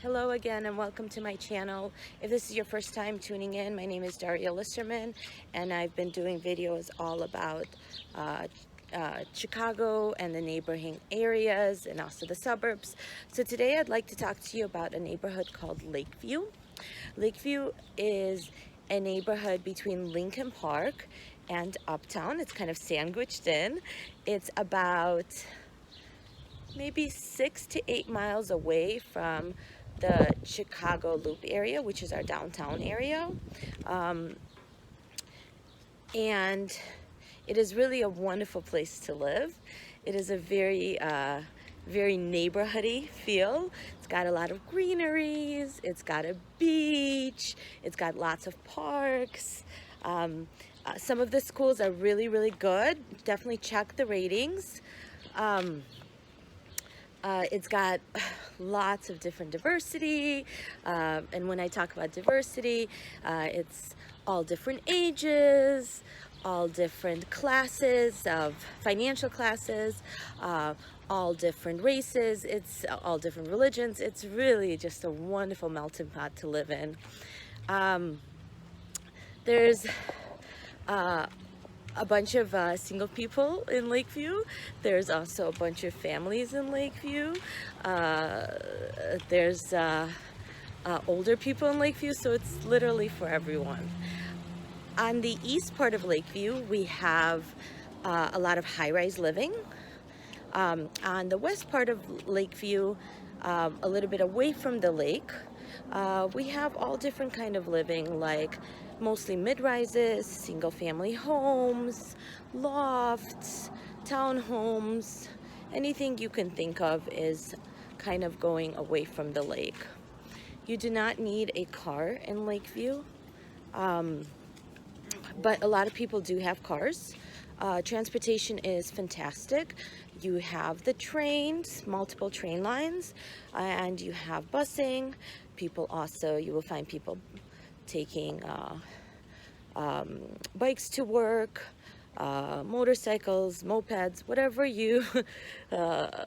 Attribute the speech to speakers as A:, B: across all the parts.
A: Hello again and welcome to my channel. If this is your first time tuning in, my name is Darya Lisserman and I've been doing videos all about Chicago and the neighboring areas and also the suburbs. So today I'd like to talk to you about a neighborhood called Lakeview. Lakeview is a neighborhood between Lincoln Park and Uptown. It's kind of sandwiched in. It's about maybe 6 to 8 miles away from the Chicago Loop area, which is our downtown area. Um, and it is really a wonderful place to live. It is a very neighborhoody feel. It's got a lot of greeneries, it's got a beach, it's got lots of parks. Some of the schools are really good. Definitely check the ratings. It's got lots of different diversity, and when I talk about diversity, it's all different ages, all different classes of financial classes, all different races, it's all different religions. It's really just a wonderful melting pot to live in. There's a bunch of single people in Lakeview. There's also a bunch of families in Lakeview. There's older people in Lakeview, so it's literally for everyone. On the east part of Lakeview, we have a lot of high-rise living. On the west part of Lakeview, a little bit away from the lake, we have all different kind of living, like mostly mid-rises, single-family homes, lofts, townhomes. Anything you can think of is kind of going away from the lake. You do not need a car in Lakeview, but a lot of people do have cars. Transportation is fantastic. You have the trains, multiple train lines, and you have busing. People also, you will find people taking bikes to work, motorcycles, mopeds, whatever you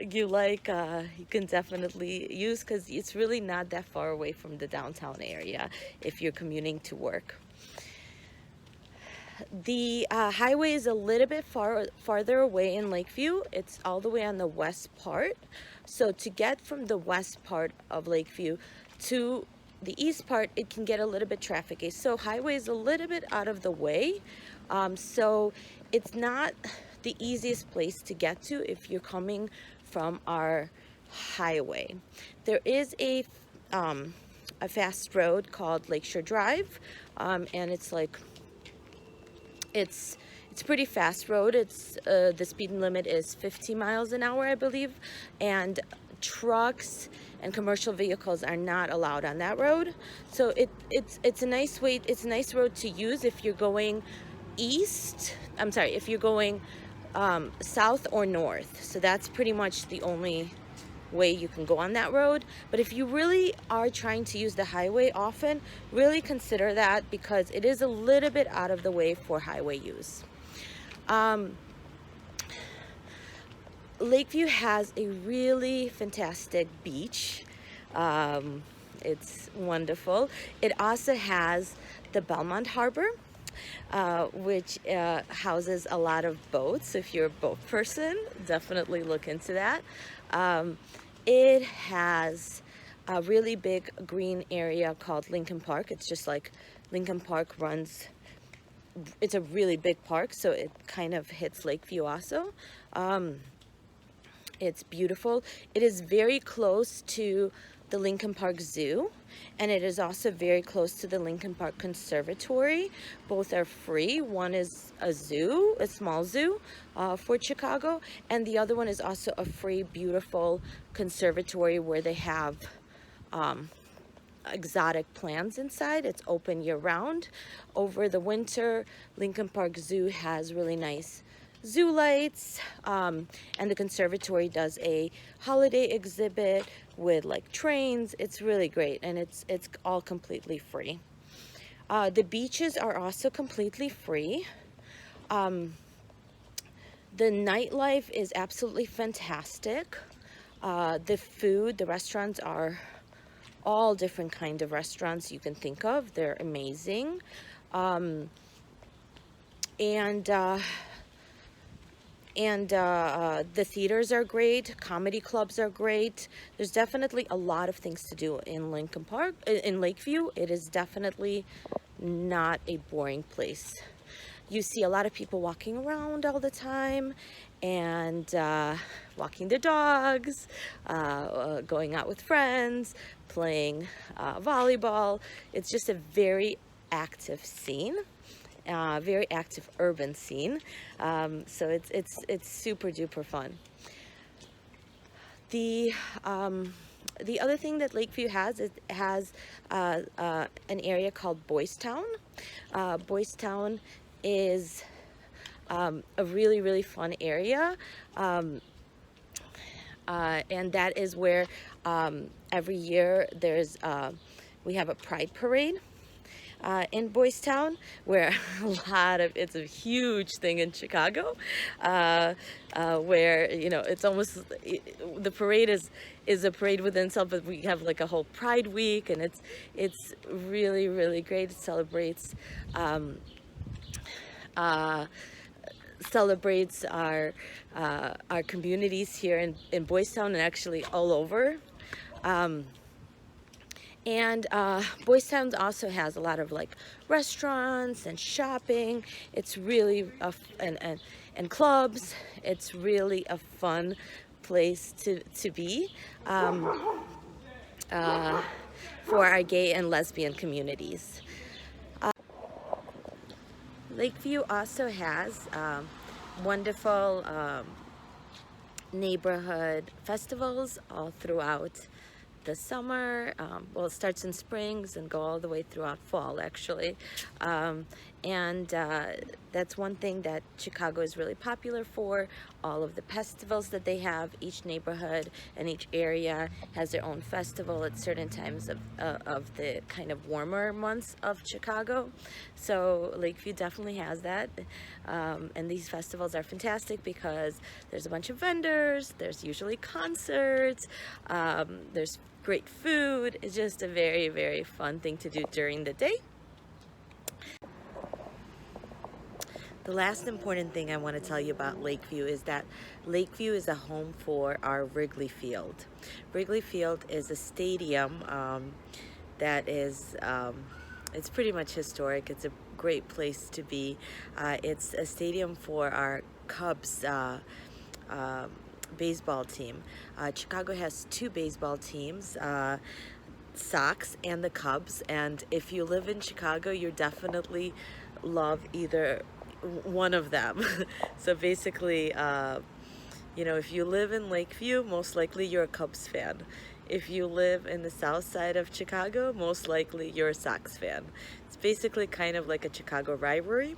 A: you like, you can definitely use, because it's really not that far away from the downtown area if you're commuting to work. The highway is a little bit farther away in Lakeview. It's all the way on the west part. So to get from the west part of Lakeview to the east part, it can get a little bit trafficy. So highway is a little bit out of the way. So it's not the easiest place to get to if you're coming from our highway. There is a fast road called Lakeshore Drive, and it's like it's pretty fast road. It's the speed limit is 50 miles an hour, I believe, and trucks and commercial vehicles are not allowed on that road. So it's a nice way. It's a nice road to use if you're going east. I'm sorry, if you're going south or north. So that's pretty much the only way you can go on that road. But if you really are trying to use the highway often, really consider that, because it is a little bit out of the way for highway use. Lakeview has a really fantastic beach. It's wonderful. It also has the Belmont Harbor, which houses a lot of boats. So if you're a boat person, definitely look into that. It has a really big green area called Lincoln Park. It's just like Lincoln Park runs, it's a really big park, so it kind of hits Lakeview also. It's beautiful. It is very close to the Lincoln Park Zoo, and it is also very close to the Lincoln Park Conservatory. Both are free. One is a zoo, a small zoo for Chicago, and the other one is also a free, beautiful conservatory where they have exotic plants inside. It's open year-round. Over the winter, Lincoln Park Zoo has really nice zoo lights, and the conservatory does a holiday exhibit with like trains. It's really great, and it's all completely free. The beaches are also completely free. The nightlife is absolutely fantastic. The food, the restaurants are all different kind of restaurants you can think of. They're amazing. Um, and the theaters are great. Comedy clubs are great. There's definitely a lot of things to do in Lincoln Park, in Lakeview. It is definitely not a boring place. You see a lot of people walking around all the time, and walking their dogs, going out with friends, playing volleyball. It's just a very active scene. Very active urban scene, so it's super duper fun. The the other thing that Lakeview has, it has an area called Boys Town. Boys Town is a really fun area, and that is where every year there's we have a pride parade in Boys Town, where it's a huge thing in Chicago, where, you know, it's almost, the parade is a parade within itself, but we have like a whole Pride Week, and it's really great. It celebrates celebrates our communities here in Boys Town, and actually all over. And Boys Town also has a lot of like restaurants and shopping. It's really and clubs. It's really a fun place to be for our gay and lesbian communities. Lakeview also has wonderful neighborhood festivals all throughout the summer. Well, it starts in springs and go all the way throughout fall, actually. And that's one thing that Chicago is really popular for. All of the festivals that they have, each neighborhood and each area has their own festival at certain times of the kind of warmer months of Chicago. So Lakeview definitely has that. And these festivals are fantastic because there's a bunch of vendors, there's usually concerts, there's great food. It's just a very fun thing to do during the day. The last important thing I want to tell you about Lakeview is that Lakeview is a home for our Wrigley Field. Wrigley Field is a stadium that is, it's pretty much historic. It's a great place to be. It's a stadium for our Cubs baseball team. Chicago has two baseball teams, Sox and the Cubs, and if you live in Chicago, you definitely love either one of them. So basically, you know, if you live in Lakeview, most likely you're a Cubs fan. If you live in the south side of Chicago, most likely you're a Sox fan. It's basically kind of like a Chicago rivalry.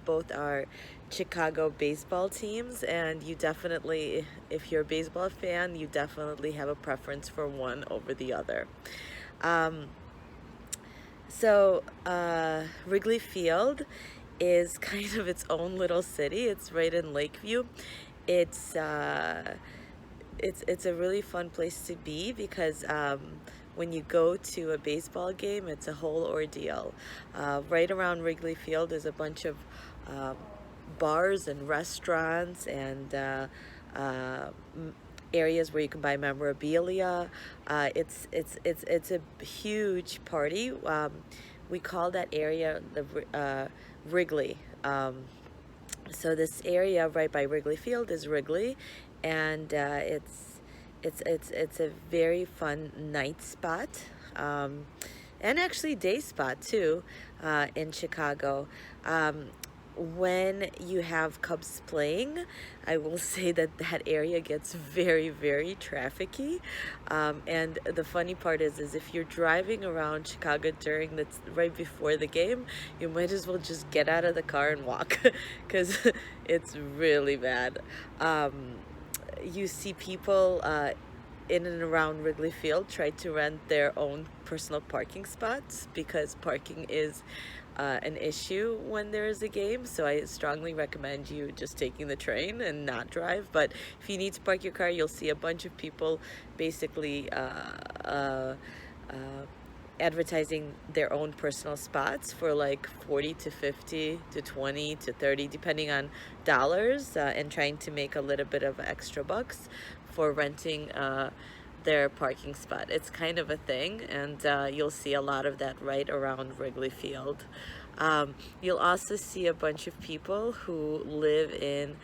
A: Both are Chicago baseball teams, and you definitely, if you're a baseball fan, you definitely have a preference for one over the other. So Wrigley Field is kind of its own little city. It's right in Lakeview. It's a really fun place to be because when you go to a baseball game, it's a whole ordeal. Right around Wrigley Field is a bunch of bars and restaurants and areas where you can buy memorabilia. It's a huge party. We call that area the Wrigley. So this area right by Wrigley Field is Wrigley, and it's a very fun night spot, and actually day spot too, in Chicago. When you have Cubs playing, I will say that that area gets very trafficy, and the funny part is if you're driving around Chicago during right before the game, you might as well just get out of the car and walk because it's really bad. You see people in and around Wrigley Field try to rent their own personal parking spots because parking is an issue when there is a game. So I strongly recommend you just taking the train and not drive. But if you need to park your car, you'll see a bunch of people basically advertising their own personal spots for like 40 to 50 to 20 to 30 depending on dollars, and trying to make a little bit of extra bucks for renting their parking spot. It's kind of a thing, and you'll see a lot of that right around Wrigley Field. You'll also see a bunch of people who live in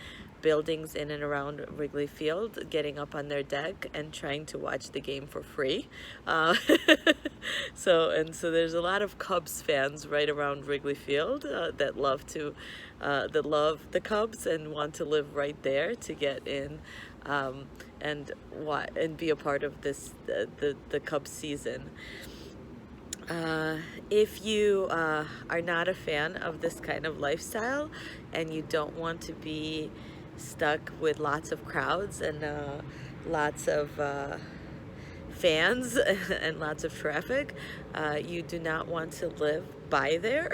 A: buildings in and around Wrigley Field getting up on their deck and trying to watch the game for free. So there's a lot of Cubs fans right around Wrigley Field that love the Cubs and want to live right there to get in and be a part of the Cubs season. If you are not a fan of this kind of lifestyle and you don't want to be stuck with lots of crowds and lots of fans and lots of traffic, you do not want to live by there,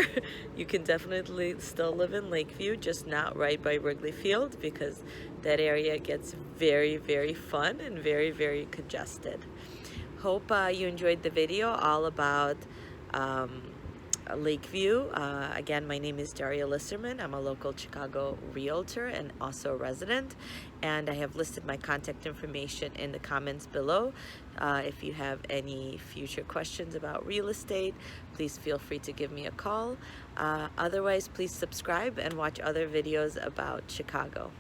A: you can definitely still live in Lakeview, just not right by Wrigley Field, because that area gets very, very fun and very, very congested. Hope you enjoyed the video all about Lakeview. Again, my name is Darya Lisserman. I'm a local Chicago realtor and also a resident, and I have listed my contact information in the comments below. If you have any future questions about real estate, please feel free to give me a call. Otherwise, please subscribe and watch other videos about Chicago.